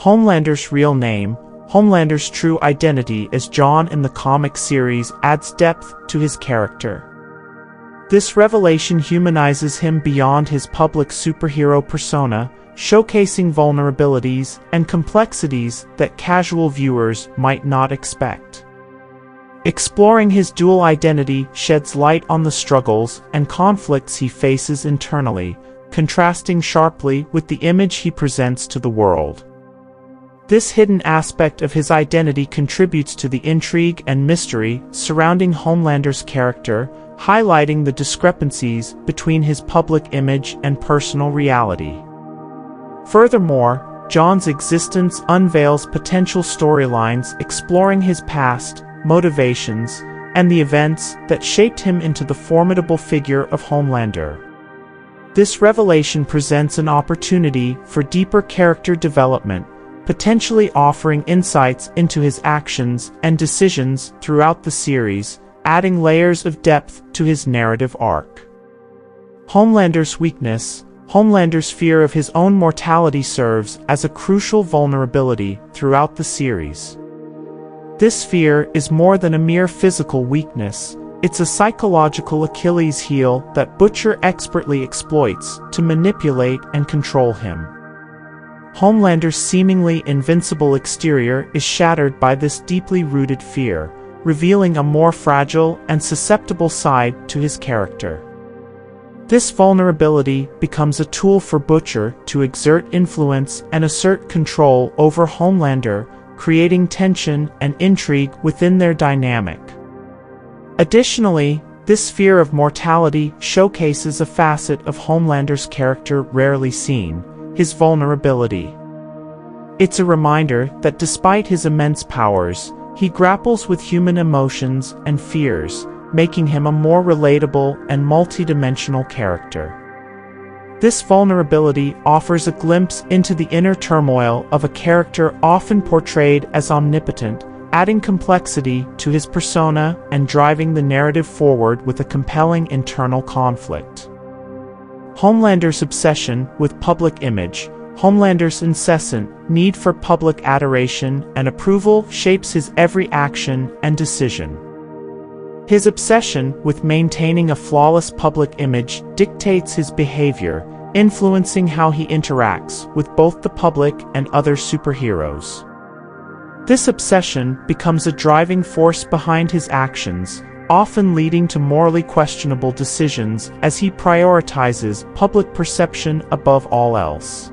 Homelander's real name, Homelander's true identity as John in the comic series, adds depth to his character. This revelation humanizes him beyond his public superhero persona, showcasing vulnerabilities and complexities that casual viewers might not expect. Exploring his dual identity sheds light on the struggles and conflicts he faces internally, contrasting sharply with the image he presents to the world. This hidden aspect of his identity contributes to the intrigue and mystery surrounding Homelander's character, highlighting the discrepancies between his public image and personal reality. Furthermore, John's existence unveils potential storylines exploring his past, motivations, and the events that shaped him into the formidable figure of Homelander. This revelation presents an opportunity for deeper character development, potentially offering insights into his actions and decisions throughout the series, adding layers of depth to his narrative arc. Homelander's weakness. Homelander's fear of his own mortality serves as a crucial vulnerability throughout the series. This fear is more than a mere physical weakness, it's a psychological Achilles heel that Butcher expertly exploits to manipulate and control him. Homelander's seemingly invincible exterior is shattered by this deeply rooted fear, revealing a more fragile and susceptible side to his character. This vulnerability becomes a tool for Butcher to exert influence and assert control over Homelander, creating tension and intrigue within their dynamic. Additionally, this fear of mortality showcases a facet of Homelander's character rarely seen: his vulnerability. It's a reminder that despite his immense powers, he grapples with human emotions and fears, making him a more relatable and multidimensional character. This vulnerability offers a glimpse into the inner turmoil of a character often portrayed as omnipotent, adding complexity to his persona and driving the narrative forward with a compelling internal conflict. Homelander's obsession with public image. Homelander's incessant need for public adoration and approval shapes his every action and decision. His obsession with maintaining a flawless public image dictates his behavior, influencing how he interacts with both the public and other superheroes. This obsession becomes a driving force behind his actions, often leading to morally questionable decisions as he prioritizes public perception above all else.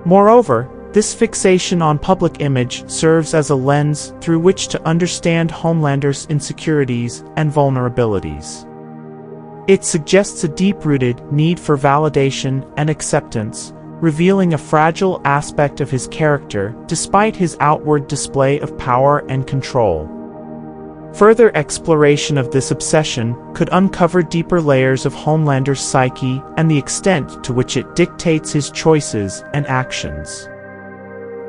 Moreover, this fixation on public image serves as a lens through which to understand Homelander's insecurities and vulnerabilities. It suggests a deep-rooted need for validation and acceptance, revealing a fragile aspect of his character despite his outward display of power and control. Further exploration of this obsession could uncover deeper layers of Homelander's psyche and the extent to which it dictates his choices and actions.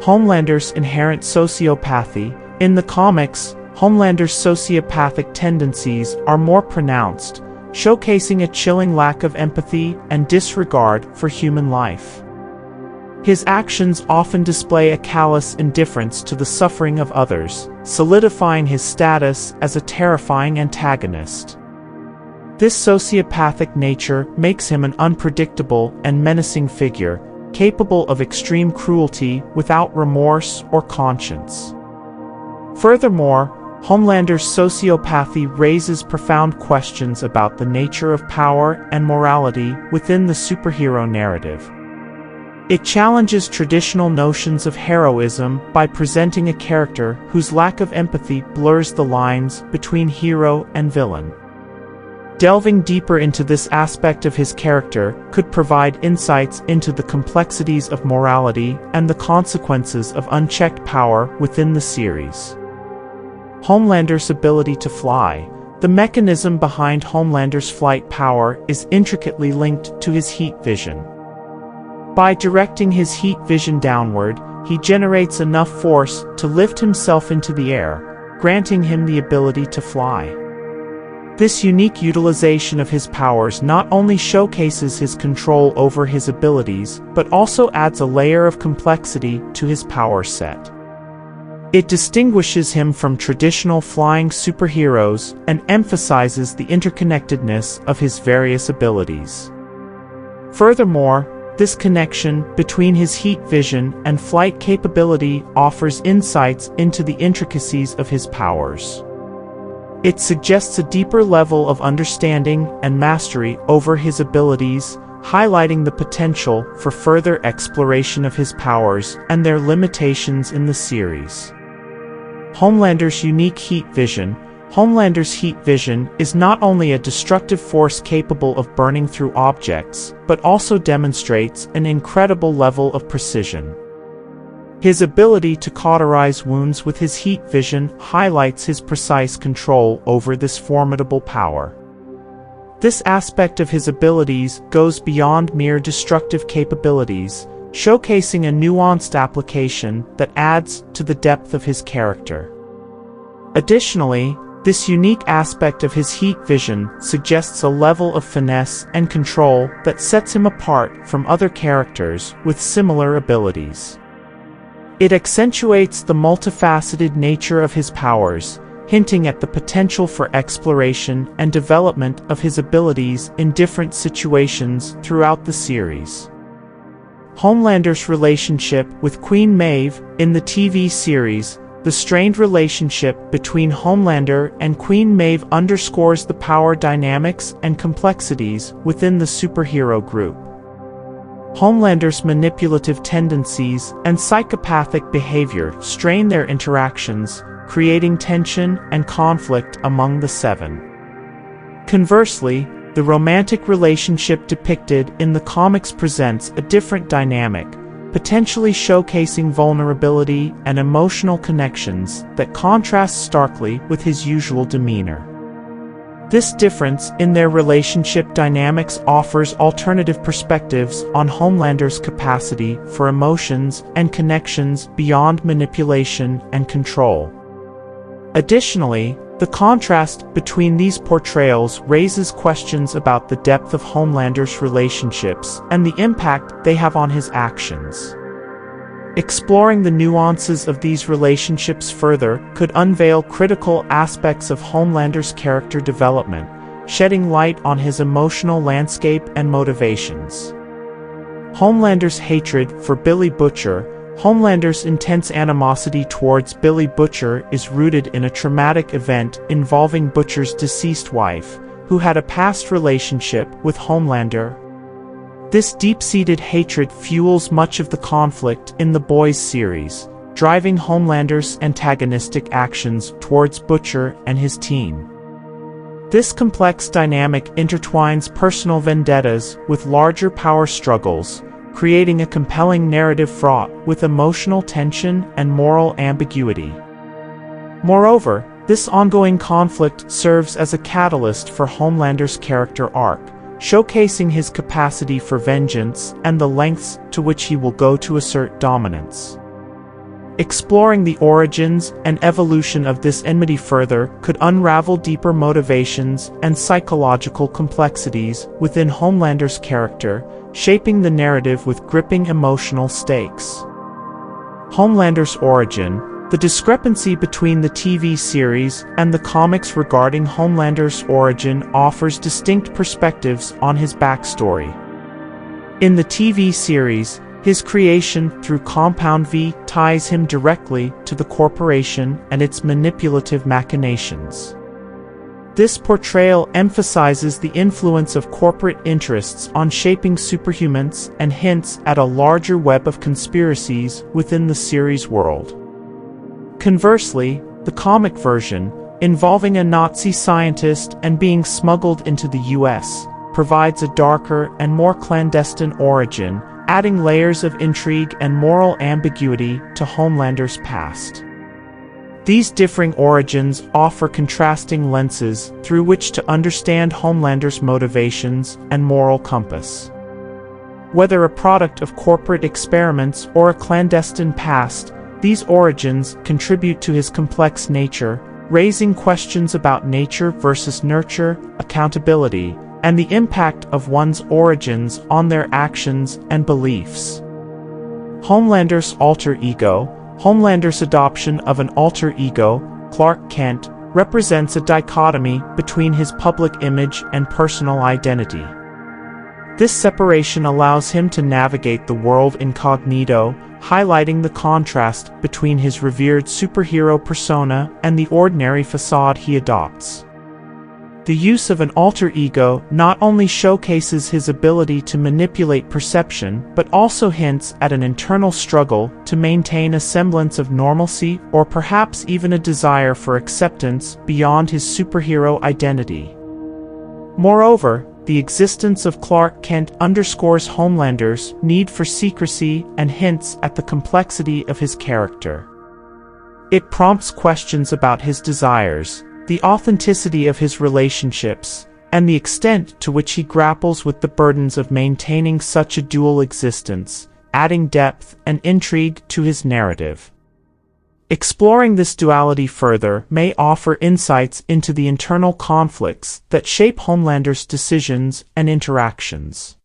Homelander's inherent sociopathy. In the comics, Homelander's sociopathic tendencies are more pronounced, showcasing a chilling lack of empathy and disregard for human life. His actions often display a callous indifference to the suffering of others, solidifying his status as a terrifying antagonist. This sociopathic nature makes him an unpredictable and menacing figure, capable of extreme cruelty without remorse or conscience. Furthermore, Homelander's sociopathy raises profound questions about the nature of power and morality within the superhero narrative. It challenges traditional notions of heroism by presenting a character whose lack of empathy blurs the lines between hero and villain. Delving deeper into this aspect of his character could provide insights into the complexities of morality and the consequences of unchecked power within the series. Homelander's ability to fly. The mechanism behind Homelander's flight power is intricately linked to his heat vision. By directing his heat vision downward, he generates enough force to lift himself into the air, granting him the ability to fly. This unique utilization of his powers not only showcases his control over his abilities, but also adds a layer of complexity to his power set. It distinguishes him from traditional flying superheroes and emphasizes the interconnectedness of his various abilities. Furthermore, this connection between his heat vision and flight capability offers insights into the intricacies of his powers. It suggests a deeper level of understanding and mastery over his abilities, highlighting the potential for further exploration of his powers and their limitations in the series. Homelander's unique heat vision. Homelander's heat vision is not only a destructive force capable of burning through objects, but also demonstrates an incredible level of precision. His ability to cauterize wounds with his heat vision highlights his precise control over this formidable power. This aspect of his abilities goes beyond mere destructive capabilities, showcasing a nuanced application that adds to the depth of his character. Additionally, this unique aspect of his heat vision suggests a level of finesse and control that sets him apart from other characters with similar abilities. It accentuates the multifaceted nature of his powers, hinting at the potential for exploration and development of his abilities in different situations throughout the series. Homelander's relationship with Queen Maeve. In the TV series, the strained relationship between Homelander and Queen Maeve underscores the power dynamics and complexities within the superhero group. Homelander's manipulative tendencies and psychopathic behavior strain their interactions, creating tension and conflict among the seven. Conversely, the romantic relationship depicted in the comics presents a different dynamic, potentially showcasing vulnerability and emotional connections that contrast starkly with his usual demeanor. This difference in their relationship dynamics offers alternative perspectives on Homelander's capacity for emotions and connections beyond manipulation and control. Additionally, the contrast between these portrayals raises questions about the depth of Homelander's relationships and the impact they have on his actions. Exploring the nuances of these relationships further could unveil critical aspects of Homelander's character development, shedding light on his emotional landscape and motivations. Homelander's hatred for Billy Butcher. Homelander's intense animosity towards Billy Butcher is rooted in a traumatic event involving Butcher's deceased wife, who had a past relationship with Homelander. This deep-seated hatred fuels much of the conflict in the Boys series, driving Homelander's antagonistic actions towards Butcher and his team. This complex dynamic intertwines personal vendettas with larger power struggles, creating a compelling narrative fraught with emotional tension and moral ambiguity. Moreover, this ongoing conflict serves as a catalyst for Homelander's character arc, showcasing his capacity for vengeance and the lengths to which he will go to assert dominance. Exploring the origins and evolution of this enmity further could unravel deeper motivations and psychological complexities within Homelander's character, shaping the narrative with gripping emotional stakes. Homelander's origin. The discrepancy between the TV series and the comics regarding Homelander's origin offers distinct perspectives on his backstory. In the TV series, his creation through Compound V ties him directly to the corporation and its manipulative machinations. This portrayal emphasizes the influence of corporate interests on shaping superhumans and hints at a larger web of conspiracies within the series world. Conversely, the comic version, involving a Nazi scientist and being smuggled into the US, provides a darker and more clandestine origin, adding layers of intrigue and moral ambiguity to Homelander's past. These differing origins offer contrasting lenses through which to understand Homelander's motivations and moral compass. Whether a product of corporate experiments or a clandestine past, these origins contribute to his complex nature, raising questions about nature versus nurture, accountability, and the impact of one's origins on their actions and beliefs. Homelander's alter ego. Homelander's adoption of an alter ego, Clark Kent, represents a dichotomy between his public image and personal identity. This separation allows him to navigate the world incognito, highlighting the contrast between his revered superhero persona and the ordinary facade he adopts. The use of an alter ego not only showcases his ability to manipulate perception, but also hints at an internal struggle to maintain a semblance of normalcy or perhaps even a desire for acceptance beyond his superhero identity. Moreover, the existence of Clark Kent underscores Homelander's need for secrecy and hints at the complexity of his character. It prompts questions about his desires, the authenticity of his relationships, and the extent to which he grapples with the burdens of maintaining such a dual existence, adding depth and intrigue to his narrative. Exploring this duality further may offer insights into the internal conflicts that shape Homelander's decisions and interactions.